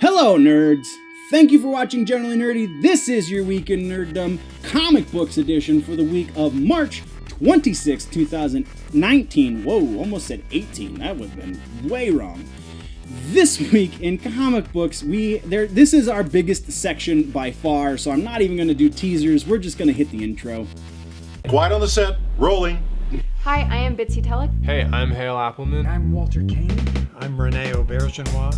Hello, nerds! Thank you for watching Generally Nerdy. This is your Week in Nerdom comic books edition for the week of March 26, 2019. Whoa, almost said 18. That would have been way wrong. This week in comic books, this is our biggest section by far, so I'm not even going to do teasers. We're just going to hit the intro. Quiet on the set. Rolling. Hi, I am Bitsy Telek. Hey, I'm Hale Appleman. I'm Walter Kane. I'm Rene Aubergenois.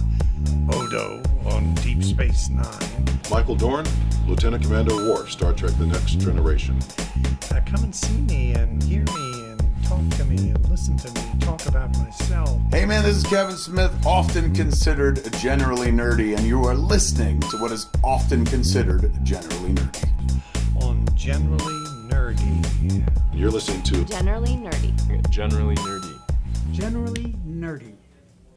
Odo on Deep Space Nine. Michael Dorn, Lieutenant Commander Worf, Star Trek The Next Generation. Come and see me and hear me and talk to me and listen to me talk about myself. Hey man, this is Kevin Smith, often considered generally nerdy, and you are listening to what is often considered generally nerdy. On Generally Nerdy. You're listening to Generally Nerdy. Generally Nerdy. Generally nerdy.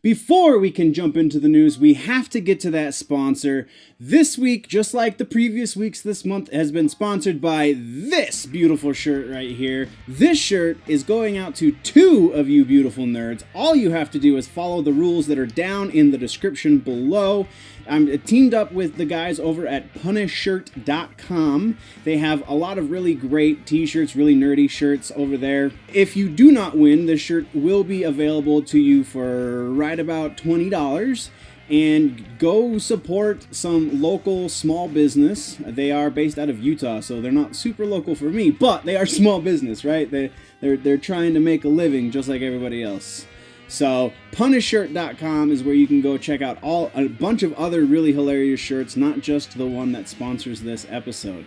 Before we can jump into the news, we have to get to that sponsor. This week, just like the previous weeks this month, has been sponsored by this beautiful shirt right here. This shirt is going out to 2 of you beautiful nerds. All you have to do is follow the rules that are down in the description below. I'm teamed up with the guys over at punishshirt.com. They have a lot of really great t-shirts, really nerdy shirts over there. If you do not win, this shirt will be available to you for right about $20. And go support some local small business. They are based out of Utah, so they're not super local for me, but they are small business, right? They're trying to make a living just like everybody else. So, punishshirt.com is where you can go check out a bunch of other really hilarious shirts, not just the one that sponsors this episode.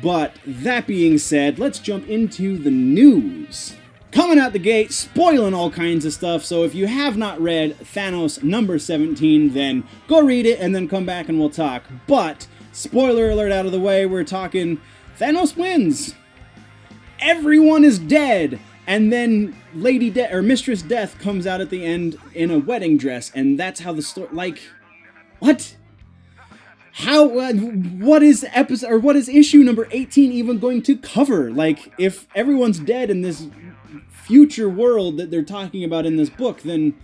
But that being said, let's jump into the news. Coming out the gate, spoiling all kinds of stuff, so if you have not read Thanos number 17, then go read it and then come back and we'll talk. But, spoiler alert out of the way, we're talking Thanos wins. Everyone is dead. And then Mistress Death comes out at the end in a wedding dress, and that's how the story. Like, what? How? What is issue number 18 even going to cover? Like, if everyone's dead in this future world that they're talking about in this book, then,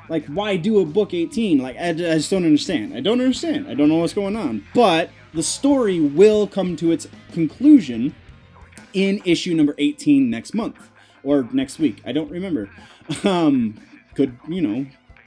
like, why do a book 18? Like, I just don't understand. I don't know what's going on. But the story will come to its conclusion in issue number 18 next month. Or next week. I don't remember. Could,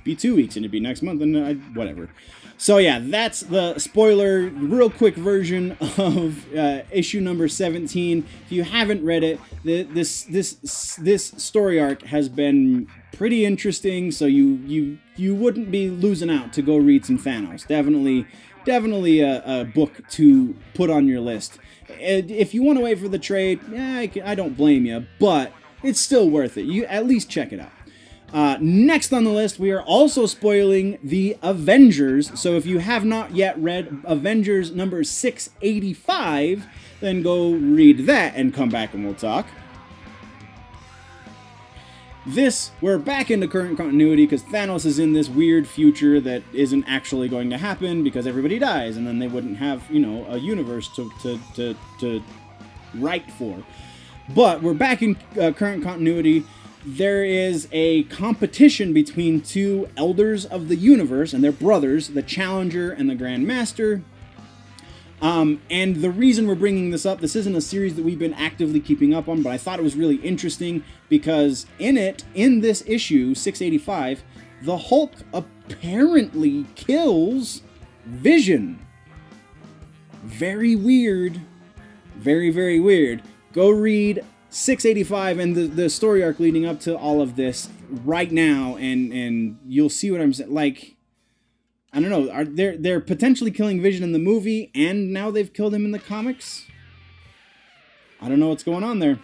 be 2 weeks and it'd be next month and whatever. So yeah, that's the spoiler, real quick version of issue number 17. If you haven't read it, this story arc has been pretty interesting, so you wouldn't be losing out to go read some Thanos. Definitely a book to put on your list. If you want to wait for the trade, I don't blame you, but it's still worth it. You at least check it out. Next on the list, we are also spoiling the Avengers. So if you have not yet read Avengers number 685, then go read that and come back and we'll talk. We're back into current continuity because Thanos is in this weird future that isn't actually going to happen because everybody dies, and then they wouldn't have, a universe to write for. But we're back in current continuity. There is a competition between 2 elders of the universe, and they're brothers, the Challenger and the Grand Master. And the reason we're bringing this up, this isn't a series that we've been actively keeping up on, but I thought it was really interesting because in this issue, 685, the Hulk apparently kills Vision. Very weird. Very, very weird. Go read 685 and the story arc leading up to all of this right now, and you'll see what I'm saying. Like, I don't know. They're potentially killing Vision in the movie, and now they've killed him in the comics? I don't know what's going on there.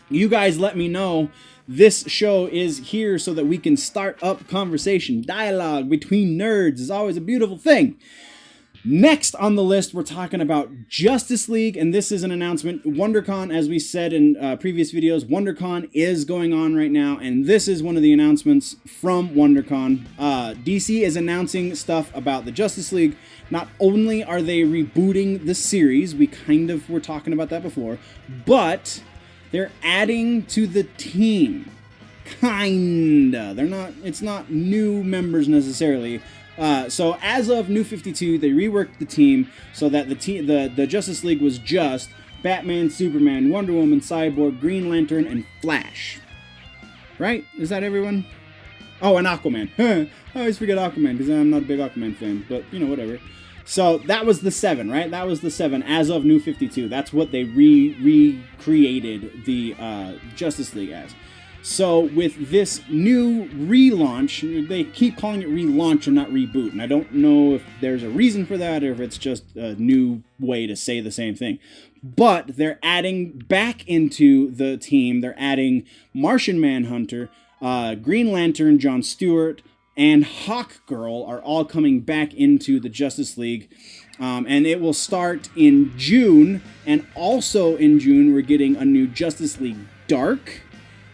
You guys let me know. This show is here so that we can start up conversation. Dialogue between nerds is always a beautiful thing. Next on the list, we're talking about Justice League, and this is an announcement. WonderCon, as we said in previous videos, WonderCon is going on right now, and this is one of the announcements from WonderCon. DC is announcing stuff about the Justice League. Not only are they rebooting the series, we kind of were talking about that before, but they're adding to the team. Kinda. It's not new members necessarily. So as of New 52, they reworked the team so that the Justice League was just Batman, Superman, Wonder Woman, Cyborg, Green Lantern, and Flash. Right? Is that everyone? Oh, and Aquaman. I always forget Aquaman because I'm not a big Aquaman fan, but whatever. So that was the 7, right? That was the 7 as of New 52. That's what they recreated the Justice League as. So with this new relaunch, they keep calling it relaunch and not reboot, and I don't know if there's a reason for that or if it's just a new way to say the same thing. But they're adding back into the team, they're adding Martian Manhunter, Green Lantern, John Stewart, and Hawkgirl are all coming back into the Justice League. And it will start in June, and also in June we're getting a new Justice League Dark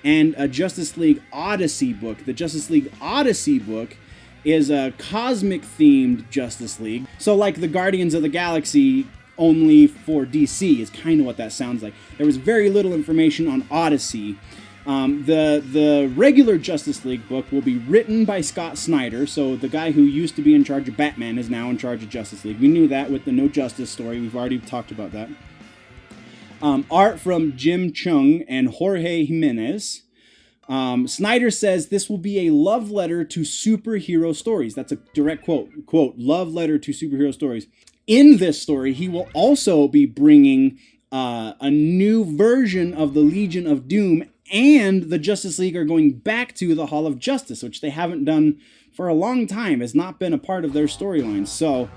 and a Justice League Odyssey book. The Justice League Odyssey book is a cosmic-themed Justice League. So like the Guardians of the Galaxy, only for DC, is kind of what that sounds like. There was very little information on Odyssey. The regular Justice League book will be written by Scott Snyder, so the guy who used to be in charge of Batman is now in charge of Justice League. We knew that with the No Justice story. We've already talked about that. Art from Jim Chung and Jorge Jimenez. Snyder says this will be a love letter to superhero stories. That's a direct quote. Quote, love letter to superhero stories. In this story, he will also be bringing a new version of the Legion of Doom, and the Justice League are going back to the Hall of Justice, which they haven't done for a long time. Has not been a part of their storylines. So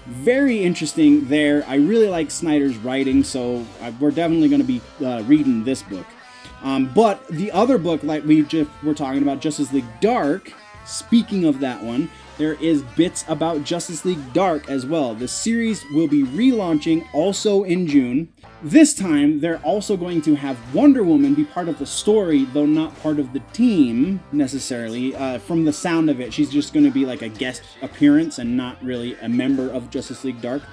very interesting there. I really like Snyder's writing, so we're definitely going to be reading this book. But the other book, like we just were talking about, Justice League Dark, speaking of that one, there is bits about Justice League Dark as well. The series will be relaunching also in June. This time, they're also going to have Wonder Woman be part of the story, though not part of the team, necessarily. From the sound of it, she's just going to be like a guest appearance and not really a member of Justice League Dark.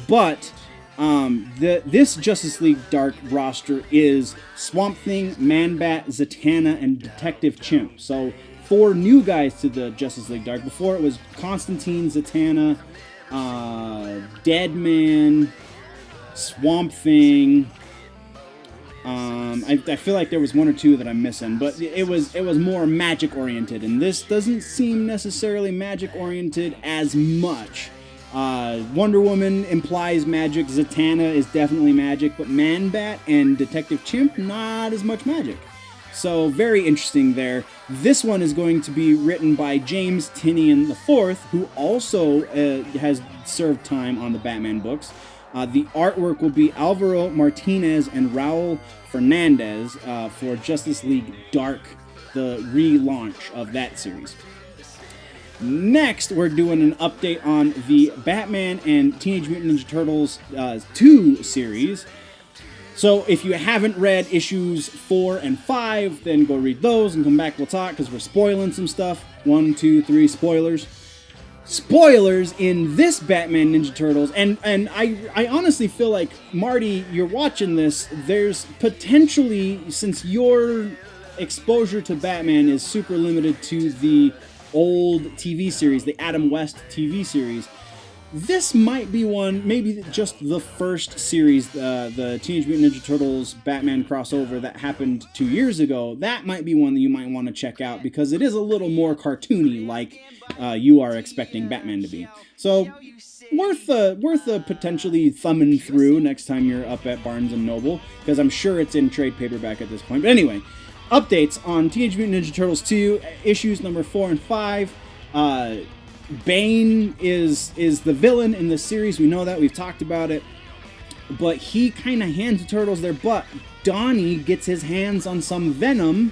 But this Justice League Dark roster is Swamp Thing, Man-Bat, Zatanna, and Detective Chimp. So 4 new guys to the Justice League Dark. Before it was Constantine, Zatanna, Deadman, Swamp Thing. I feel like there was 1 or 2 that I'm missing, but it was more magic oriented, and this doesn't seem necessarily magic oriented as much. Wonder Woman implies magic, Zatanna is definitely magic, but Man-Bat and Detective Chimp, not as much magic. So very interesting there. This one is going to be written by James Tynion IV, who also has served time on the Batman books. The artwork will be Alvaro Martinez and Raul Fernandez for Justice League Dark, the relaunch of that series. Next, we're doing an update on the Batman and Teenage Mutant Ninja Turtles 2 series. So if you haven't read issues 4 and 5, then go read those and come back, we'll talk, because we're spoiling some stuff. 1, 2, 3 spoilers. Spoilers in this Batman Ninja Turtles, and I honestly feel like, Marty, you're watching this, there's potentially, since your exposure to Batman is super limited to the old TV series, the Adam West TV series, this might be one, maybe just the first series, the Teenage Mutant Ninja Turtles Batman crossover that happened 2 years ago. That might be one that you might want to check out, because it is a little more cartoony, like you are expecting Batman to be. So worth a potentially thumbing through next time you're up at Barnes & Noble, because I'm sure it's in trade paperback at this point. But anyway, updates on Teenage Mutant Ninja Turtles 2, issues number 4 and 5. Bane is the villain in the series. We know that. We've talked about it. But he kind of hands the Turtles their butt. Donnie gets his hands on some venom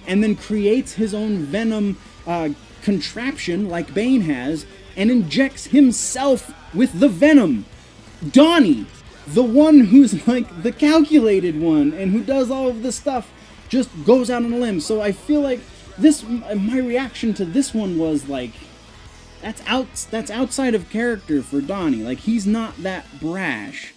and then creates his own venom contraption like Bane has and injects himself with the venom. Donnie, the one who's like the calculated one and who does all of this stuff, just goes out on a limb. So I feel like my reaction to this one was like, that's outside of character for Donnie. Like, he's not that brash.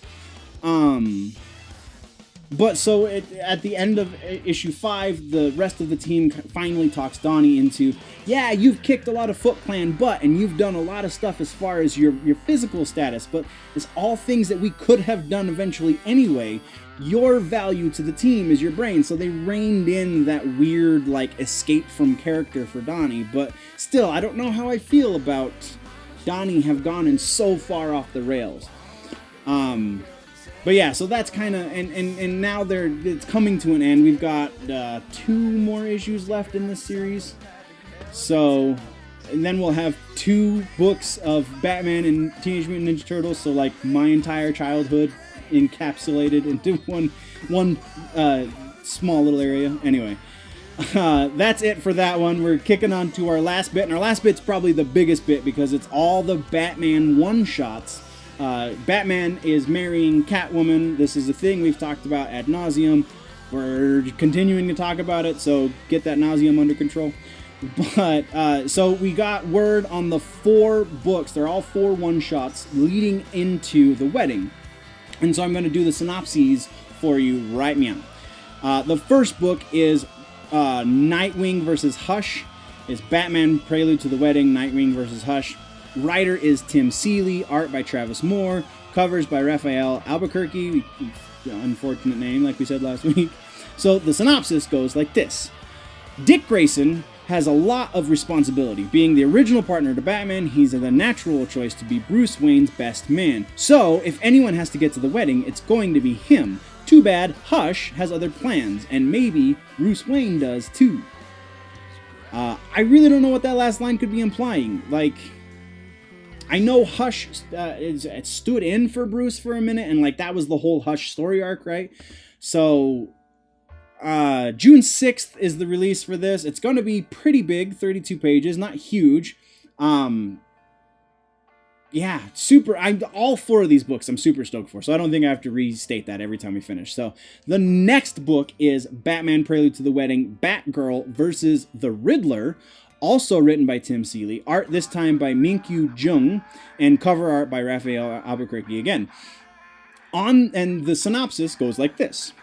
But so at the end of issue 5, the rest of the team finally talks Donnie into, yeah, you've kicked a lot of Foot Clan butt, and you've done a lot of stuff as far as your physical status, but it's all things that we could have done eventually anyway. Your value to the team is your brain. So they reined in that weird, like, escape from character for Donnie. But still, I don't know how I feel about Donnie have gone in so far off the rails. But yeah, so that's kind of, and now it's coming to an end. We've got 2 more issues left in this series. So, and then we'll have 2 books of Batman and Teenage Mutant Ninja Turtles. So like my entire childhood encapsulated into one small little area. Anyway, that's it for that one. We're kicking on to our last bit, and our last bit's probably the biggest bit because it's all the Batman one-shots. Batman is marrying Catwoman. This is a thing we've talked about ad nauseum. We're continuing to talk about it, so get that nauseum under control. But, so we got word on the 4 books. They're all 4 one-shots leading into the wedding. And so I'm going to do the synopses for you right now. The first book is Nightwing versus Hush. It's Batman Prelude to the Wedding, Nightwing versus Hush. Writer is Tim Seeley, art by Travis Moore, covers by Raphael Albuquerque, unfortunate name like we said last week. So the synopsis goes like this. Dick Grayson has a lot of responsibility. Being the original partner to Batman, he's the natural choice to be Bruce Wayne's best man. So if anyone has to get to the wedding, it's going to be him. Too bad Hush has other plans, and maybe Bruce Wayne does too. I really don't know what that last line could be implying. Like, I know Hush it stood in for Bruce for a minute, and like that was the whole Hush story arc, right? So June 6th is the release for this. It's going to be pretty big, 32 pages, not huge. Yeah, super. All 4 of these books I'm super stoked for, so I don't think I have to restate that every time we finish. So the next book is Batman Prelude to the Wedding, Batgirl versus the Riddler. Also written by Tim Seeley, art this time by Minkyu Jung, and cover art by Raphael Albuquerque again. And the synopsis goes like this.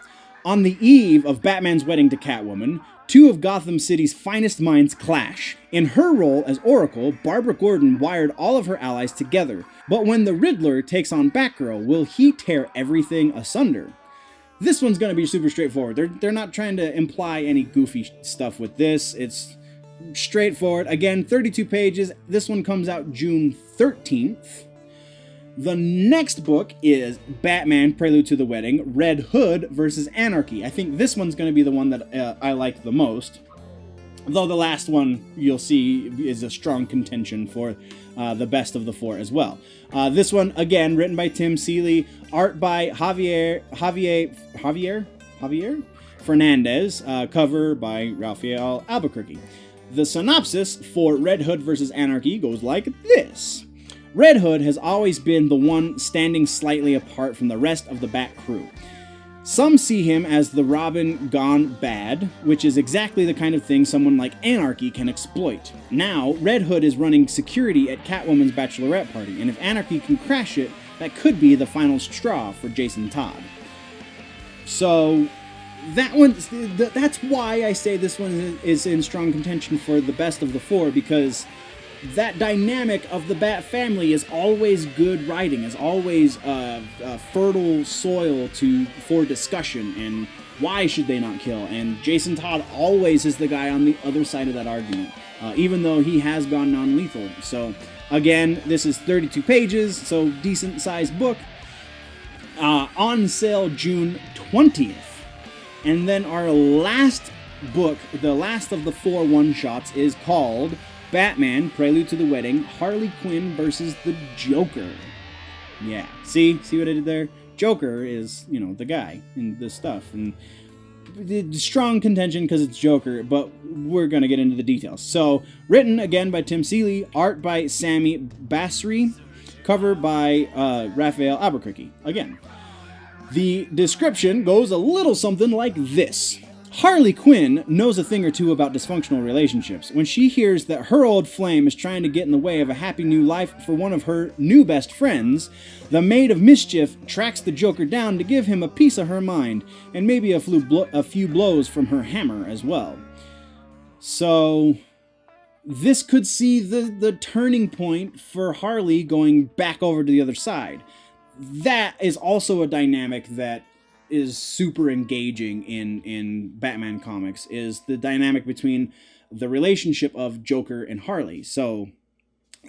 On the eve of Batman's wedding to Catwoman, 2 of Gotham City's finest minds clash. In her role as Oracle, Barbara Gordon wired all of her allies together. But when the Riddler takes on Batgirl, will he tear everything asunder? This one's going to be super straightforward. They're not trying to imply any goofy stuff with this. It's straightforward. Again, 32 pages. This one comes out June 13th. The next book is Batman Prelude to the Wedding, Red Hood versus Anarchy. I think this one's going to be the one that I like the most. Though the last one, you'll see, is a strong contention for the best of the 4 as well. This one, again, written by Tim Seeley, art by Javier Fernandez, cover by Raphael Albuquerque. The synopsis for Red Hood vs. Anarchy goes like this. Red Hood has always been the one standing slightly apart from the rest of the Bat crew. Some see him as the Robin gone bad, which is exactly the kind of thing someone like Anarchy can exploit. Now, Red Hood is running security at Catwoman's bachelorette party, and if Anarchy can crash it, that could be the final straw for Jason Todd. So that one, that's why I say this one is in strong contention for the best of the 4, because that dynamic of the Bat family is always good writing, is always fertile soil for discussion, and why should they not kill? And Jason Todd always is the guy on the other side of that argument, even though he has gone non-lethal. So again, this is 32 pages, so decent sized book. On sale June 20th. And then our last book, the last of the 4 one-shots, is called Batman Prelude to the Wedding, Harley Quinn versus the Joker. Yeah, see what I did there? Joker is, the guy in this stuff, and strong contention because it's Joker, but we're going to get into the details. So, written again by Tim Seeley, art by Sammy Basri, cover by Raphael Albuquerque. Again, the description goes a little something like this. Harley Quinn knows a thing or two about dysfunctional relationships. When she hears that her old flame is trying to get in the way of a happy new life for one of her new best friends, the Maid of Mischief tracks the Joker down to give him a piece of her mind, and maybe a few blows from her hammer as well. So, this could see the turning point for Harley going back over to the other side. That is also a dynamic that is super engaging in Batman comics, is the dynamic between the relationship of Joker and Harley. So,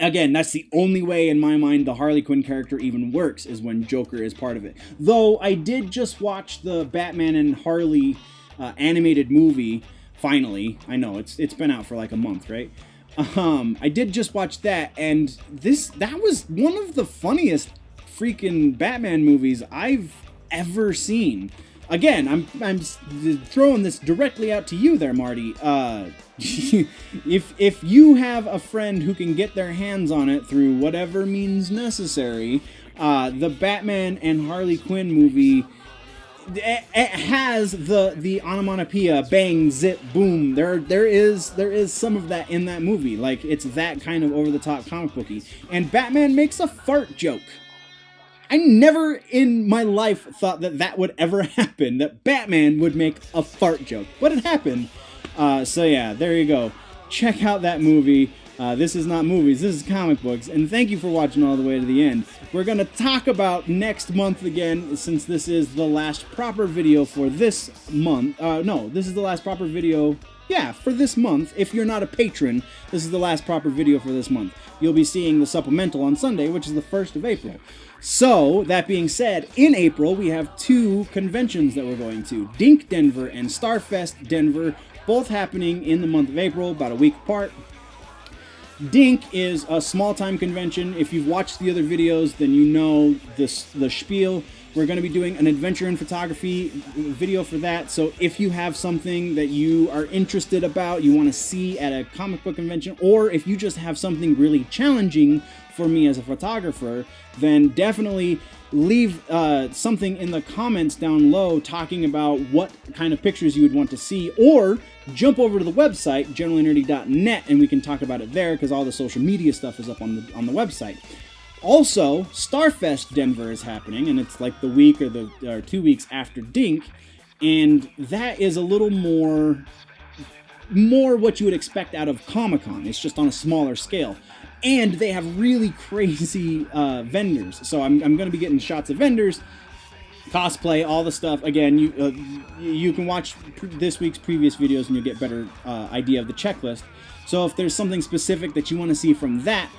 again, that's the only way in my mind the Harley Quinn character even works, is when Joker is part of it. Though I did just watch the Batman and Harley animated movie, finally. I know, it's been out for like a month, right? I did just watch that, and that was one of the funniest freaking Batman movies I've ever seen. Again, I'm throwing this directly out to you there, Marty. If you have a friend who can get their hands on it through whatever means necessary, the Batman and Harley Quinn movie, it has the onomatopoeia, bang, zip, boom. There is some of that in that movie. Like, it's that kind of over the top comic booky. And Batman makes a fart joke. I never in my life thought that would ever happen, that Batman would make a fart joke, but it happened. So yeah, there you go. Check out that movie. This is not movies, this is comic books, and thank you for watching all the way to the end. We're going to talk about next month again, since this is the last proper video for this month. No, this is the last proper video, yeah, for this month. If you're not a patron, this is the last proper video for this month. You'll be seeing the supplemental on Sunday, which is the 1st of April. So, that being said, in April, we have 2 conventions that we're going to. Dink Denver and Starfest Denver, both happening in the month of April, about a week apart. Dink is a small-time convention. If you've watched the other videos, then you know the spiel. We're going to be doing an adventure in photography video for that. So if you have something that you are interested about, you want to see at a comic book convention, or if you just have something really challenging for me as a photographer, then definitely leave something in the comments down low talking about what kind of pictures you would want to see, or jump over to the website, generallynerdy.net, and we can talk about it there, because all the social media stuff is up on the website. Also, Starfest Denver is happening, and it's like the week or 2 weeks after Dink, and that is a little more what you would expect out of Comic-Con. It's just on a smaller scale. And they have really crazy vendors. So I'm going to be getting shots of vendors, cosplay, all the stuff. Again, you can watch this week's previous videos and you'll get better idea of the checklist. So if there's something specific that you want to see from that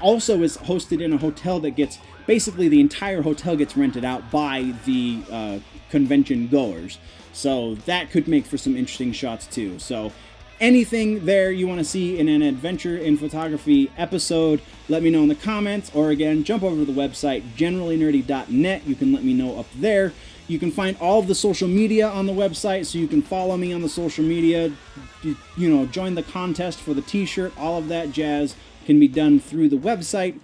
also is hosted in a hotel that gets, basically the entire hotel gets rented out by the convention goers. So that could make for some interesting shots too. So anything there you want to see in an adventure in photography episode, let me know in the comments, or again, jump over to the website, generallynerdy.net. You can let me know up there. You can find all of the social media on the website, so you can follow me on the social media, you know, join the contest for the t-shirt, all of that jazz can be done through the website.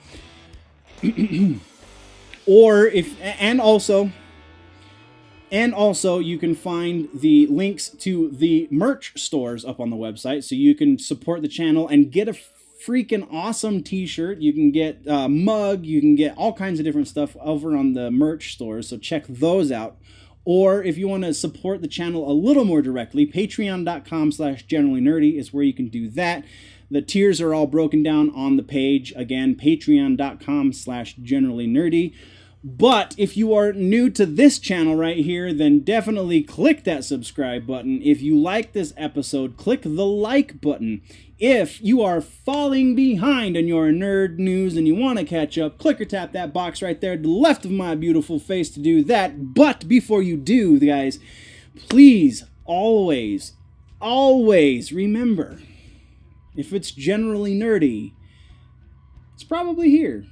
And also, you can find the links to the merch stores up on the website, so you can support the channel and get a freaking awesome t-shirt. You can get a mug, you can get all kinds of different stuff over on the merch stores, so check those out. Or if you want to support the channel a little more directly, patreon.com/generallynerdy is where you can do that. The tiers are all broken down on the page. Again, patreon.com/generallynerdy. But if you are new to this channel right here, then definitely click that subscribe button. If you like this episode, click the like button. If you are falling behind in your nerd news and you want to catch up, click or tap that box right there to the left of my beautiful face to do that. But before you do, guys, please always remember, if it's generally nerdy, it's probably here.